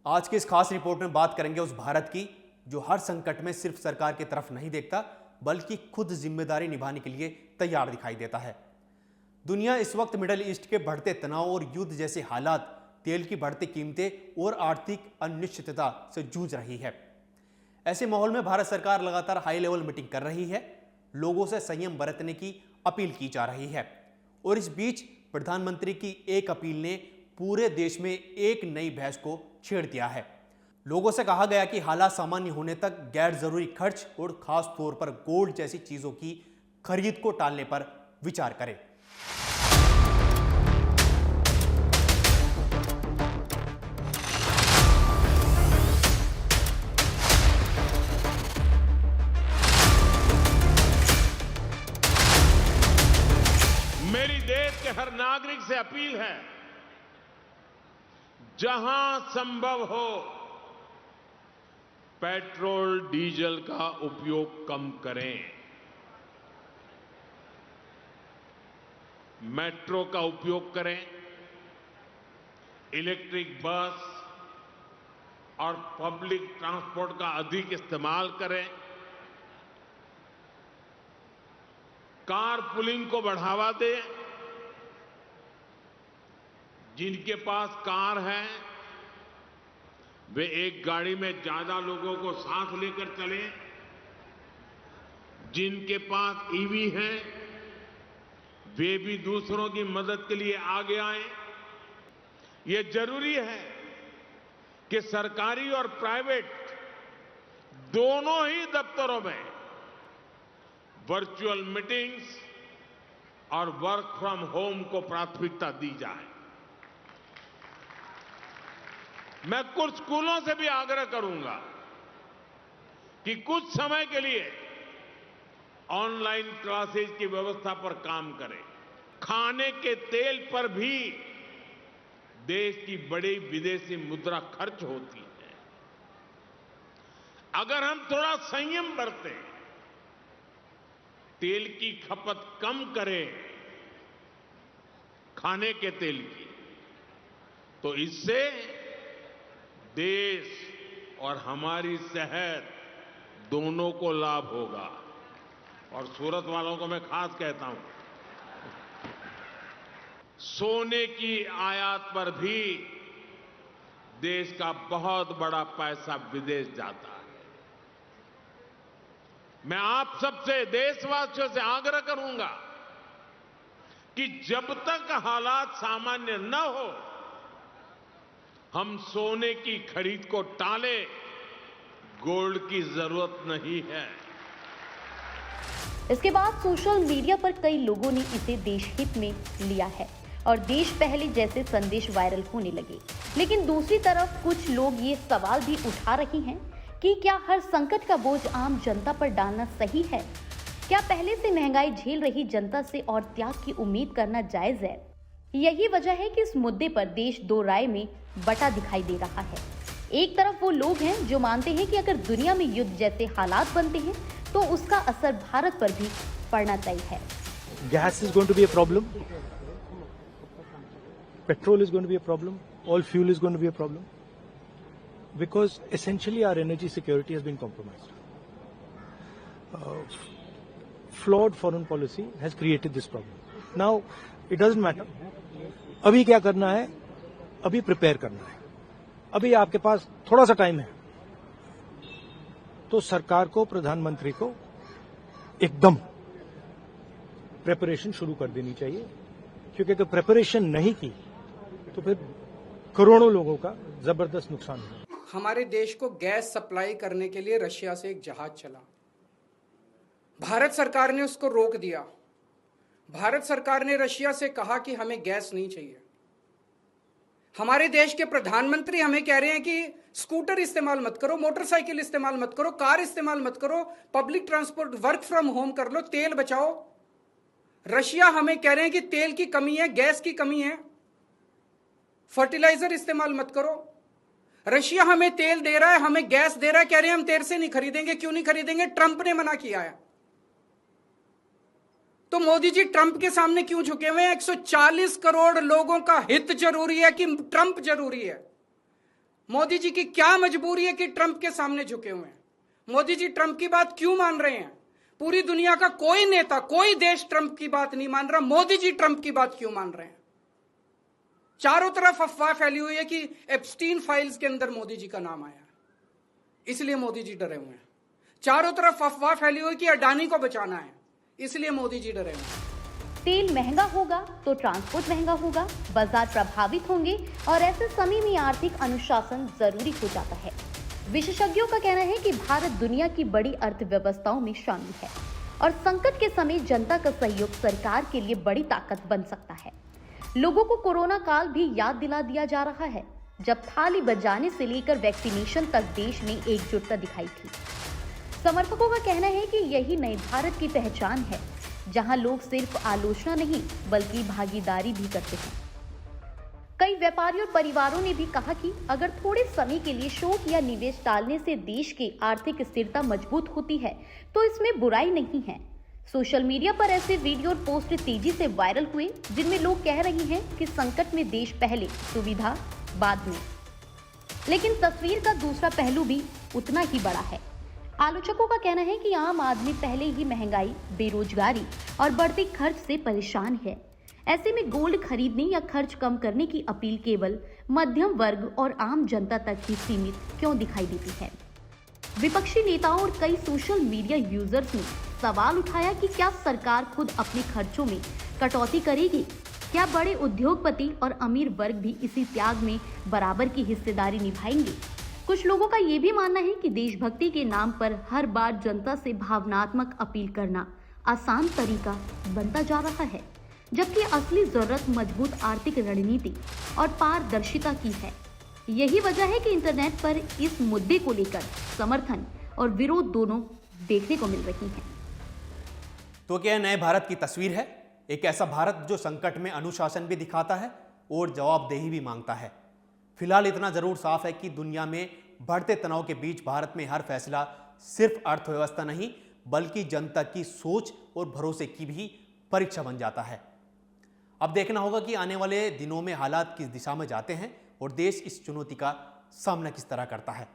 आज की इस खास रिपोर्ट में बात करेंगे उस भारत की जो हर संकट में सिर्फ सरकार की तरफ नहीं देखता बल्कि खुद जिम्मेदारी निभाने के लिए तैयार दिखाई देता है। दुनिया इस वक्त मिडिल ईस्ट के बढ़ते तनाव और युद्ध जैसे हालात, तेल की बढ़ती कीमतें और आर्थिक अनिश्चितता से जूझ रही है। ऐसे माहौल में भारत सरकार लगातार हाई लेवल मीटिंग कर रही है, लोगों से संयम बरतने की अपील की जा रही है और इस बीच प्रधानमंत्री की एक अपील ने पूरे देश में एक नई बहस को छेड़ दिया है। लोगों से कहा गया कि हालात सामान्य होने तक गैर जरूरी खर्च और खास तौर पर गोल्ड जैसी चीजों की खरीद को टालने पर विचार करें। मेरी देश के हर नागरिक से अपील है, जहां संभव हो पेट्रोल डीजल का उपयोग कम करें। मेट्रो का उपयोग करें, इलेक्ट्रिक बस और पब्लिक ट्रांसपोर्ट का अधिक इस्तेमाल करें, कार पुलिंग को बढ़ावा दें। जिनके पास कार है वे एक गाड़ी में ज्यादा लोगों को साथ लेकर चलें। जिनके पास ईवी है वे भी दूसरों की मदद के लिए आगे आएं। ये जरूरी है कि सरकारी और प्राइवेट दोनों ही दफ्तरों में वर्चुअल मीटिंग्स और वर्क फ्रॉम होम को प्राथमिकता दी जाए। मैं कुछ स्कूलों से भी आग्रह करूंगा कि कुछ समय के लिए ऑनलाइन क्लासेस की व्यवस्था पर काम करें। खाने के तेल पर भी देश की बड़ी विदेशी मुद्रा खर्च होती है। अगर हम थोड़ा संयम बरतें, तेल की खपत कम करें, खाने के तेल की, तो इससे देश और हमारी सेहत दोनों को लाभ होगा। और सूरत वालों को मैं खास कहता हूं, सोने की आयात पर भी देश का बहुत बड़ा पैसा विदेश जाता है। मैं आप सबसे, देशवासियों से आग्रह करूंगा कि जब तक हालात सामान्य न हो हम सोने की खरीद को टालें। गोल्ड की जरूरत नहीं है। इसके बाद सोशल मीडिया पर कई लोगों ने इसे देश हित में लिया है और देश पहले जैसे संदेश वायरल होने लगे। लेकिन दूसरी तरफ कुछ लोग ये सवाल भी उठा रहे हैं कि क्या हर संकट का बोझ आम जनता पर डालना सही है? क्या पहले से महंगाई झेल रही जनता से और त्याग की उम्मीद करना जायज है? यही वजह है कि इस मुद्दे पर देश दो राय में बटा दिखाई दे रहा है। एक तरफ वो लोग हैं जो मानते हैं कि अगर दुनिया में युद्ध जैसे हालात बनते हैं तो उसका असर भारत पर भी पड़ना तय है। Gas is going to be a problem. Petrol is going to be a problem. All fuel is going to be a problem. Because essentially our energy security has been compromised. Flawed foreign policy has created this problem. Now, it doesn't matter. अभी क्या करना है? अभी prepare करना है। अभी आपके पास थोड़ा सा टाइम है, तो सरकार को, प्रधानमंत्री को एकदम प्रिपरेशन शुरू कर देनी चाहिए, क्योंकि अगर प्रिपरेशन नहीं की तो फिर करोड़ों लोगों का जबरदस्त नुकसान होगा। हमारे देश को गैस सप्लाई करने के लिए रशिया से एक जहाज चला, भारत सरकार ने उसको रोक दिया। भारत सरकार ने रशिया से कहा कि हमें गैस नहीं चाहिए। हमारे देश के प्रधानमंत्री हमें कह रहे हैं कि स्कूटर इस्तेमाल मत करो, मोटरसाइकिल इस्तेमाल मत करो, कार इस्तेमाल मत करो, public transport, work from home कर लो, तेल बचाओ। रशिया हमें कह रहे हैं कि तेल की कमी है, गैस की कमी है, फर्टिलाइजर इस्तेमाल मत करो। रशिया हमें तेल दे रहा है, हमें गैस दे रहा है, कह रहे हैं हम तेरे से नहीं खरीदेंगे। क्यों नहीं खरीदेंगे? ट्रंप ने मना किया है। तो मोदी जी ट्रंप के सामने क्यों झुके हुए हैं? 140 करोड़ लोगों का हित जरूरी है कि ट्रंप जरूरी है? मोदी जी की क्या मजबूरी है कि ट्रंप के सामने झुके हुए हैं? मोदी जी ट्रंप की बात क्यों मान रहे हैं? पूरी दुनिया का कोई नेता, कोई देश ट्रंप की बात नहीं मान रहा, मोदी जी ट्रंप की बात क्यों मान रहे हैं? चारों तरफ अफवाह फैली हुई है कि एप्स्टीन फाइल्स के अंदर मोदी जी का नाम आया, इसलिए मोदी जी डरे हुए हैं। चारों तरफ अफवाह फैली हुई है कि अडानी को बचाना है, इसलिए मोदी जी डरे हुए हैं। तेल महंगा होगा तो ट्रांसपोर्ट महंगा होगा, बाजार प्रभावित होंगे और ऐसे समय में आर्थिक अनुशासन जरूरी हो जाता है। विशेषज्ञों का कहना है कि भारत दुनिया की बड़ी अर्थव्यवस्थाओं में शामिल है और संकट के समय जनता का सहयोग सरकार के लिए बड़ी ताकत बन सकता है। लोगों को कोरोना काल भी याद दिला दिया जा रहा है, जब थाली बजाने से लेकर वैक्सीनेशन तक देश में एकजुटता दिखाई थी। समर्थकों का कहना है कि यही नए भारत की पहचान है, जहां लोग सिर्फ आलोचना नहीं बल्कि भागीदारी भी करते हैं। कई व्यापारियों और परिवारों ने भी कहा कि अगर थोड़े समय के लिए शोक या निवेश टालने से देश की आर्थिक स्थिरता मजबूत होती है तो इसमें बुराई नहीं है। सोशल मीडिया पर ऐसे वीडियो और पोस्ट तेजी से वायरल हुए जिनमें लोग कह रहे हैं कि संकट में देश पहले, सुविधा बाद में। लेकिन तस्वीर का दूसरा पहलू भी उतना ही बड़ा है। आलोचकों का कहना है कि आम आदमी पहले ही महंगाई, बेरोजगारी और बढ़ते खर्च से परेशान है। ऐसे में गोल्ड खरीदने या खर्च कम करने की अपील केवल मध्यम वर्ग और आम जनता तक ही सीमित क्यों दिखाई देती है? विपक्षी नेताओं और कई सोशल मीडिया यूजर्स ने सवाल उठाया कि क्या सरकार खुद अपने खर्चों में कटौती करेगी? क्या बड़े उद्योगपति और अमीर वर्ग भी इसी त्याग में बराबर की हिस्सेदारी निभाएंगे? कुछ लोगों का ये भी मानना है कि देशभक्ति के नाम पर हर बार जनता से भावनात्मक अपील करना आसान तरीका बनता जा रहा है, जबकि असली जरूरत मजबूत आर्थिक रणनीति और पारदर्शिता की है। यही वजह है कि इंटरनेट पर इस मुद्दे को लेकर समर्थन और विरोध दोनों देखने को मिल रही हैं। तो क्या नए भारत की तस्वीर है? एक ऐसा भारत जो संकट में अनुशासन भी दिखाता है और जवाबदेही भी मांगता है। फिलहाल इतना जरूर साफ है कि दुनिया में बढ़ते तनाव के बीच भारत में हर फैसला सिर्फ अर्थव्यवस्था नहीं बल्कि जनता की सोच और भरोसे की भी परीक्षा बन जाता है। अब देखना होगा कि आने वाले दिनों में हालात किस दिशा में जाते हैं और देश इस चुनौती का सामना किस तरह करता है।